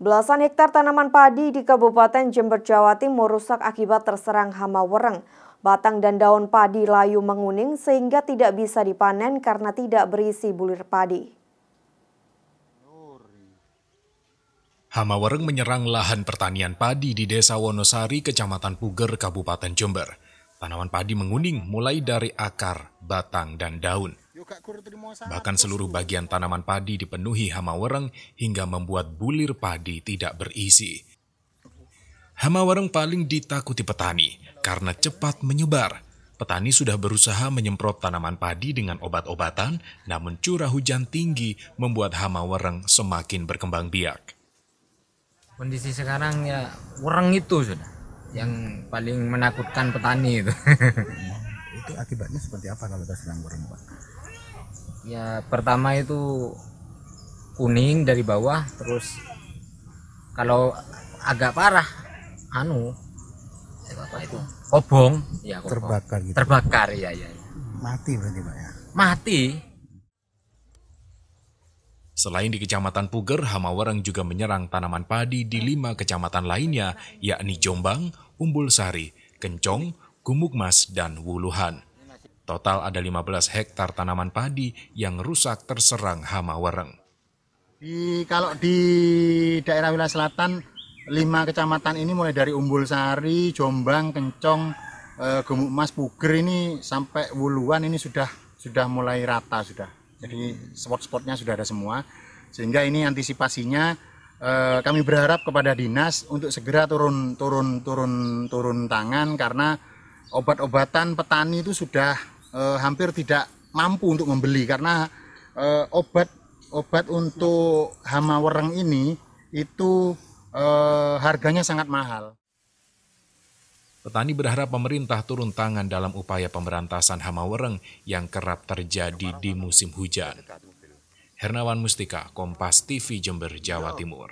Belasan hektar tanaman padi di Kabupaten Jember, Jawa Timur rusak akibat terserang hama wereng. Batang dan daun padi layu menguning sehingga tidak bisa dipanen karena tidak berisi bulir padi. Hama wereng menyerang lahan pertanian padi di Desa Wonosari, Kecamatan Puger, Kabupaten Jember. Tanaman padi menguning mulai dari akar, batang, dan daun. Bahkan seluruh bagian tanaman padi dipenuhi hama wereng hingga membuat bulir padi tidak berisi. Hama wereng paling ditakuti petani karena cepat menyebar. Petani sudah berusaha menyemprot tanaman padi dengan obat-obatan, namun curah hujan tinggi membuat hama wereng semakin berkembang biak. Kondisi sekarang ya wereng itu sudah yang paling menakutkan petani itu. Itu akibatnya seperti apa kalau terserang wereng, Pak? Ya pertama itu kuning dari bawah, terus kalau agak parah apa itu? Kobong, ya kobong. Terbakar gitu. Terbakar ya. Mati berarti, Pak ya. Mati. Selain di Kecamatan Puger, hama wereng juga menyerang tanaman padi di 5 kecamatan lainnya, yakni Jombang, Umbul Sari, Kencong, Gumukmas, dan Wuluhan. Total ada 15 hektar tanaman padi yang rusak terserang hama wereng. Kalau di daerah wilayah selatan, 5 kecamatan ini mulai dari Umbul Sari, Jombang, Kencong, Gumukmas, Puger ini sampai Wuluhan ini sudah mulai rata sudah. Jadi spot-spotnya sudah ada semua, sehingga ini antisipasinya kami berharap kepada dinas untuk segera turun tangan, karena obat-obatan petani itu sudah hampir tidak mampu untuk membeli, karena obat untuk hama wereng ini itu harganya sangat mahal. Petani berharap pemerintah turun tangan dalam upaya pemberantasan hama wereng yang kerap terjadi di musim hujan. Hernawan Mustika, Kompas TV Jember, Jawa Timur.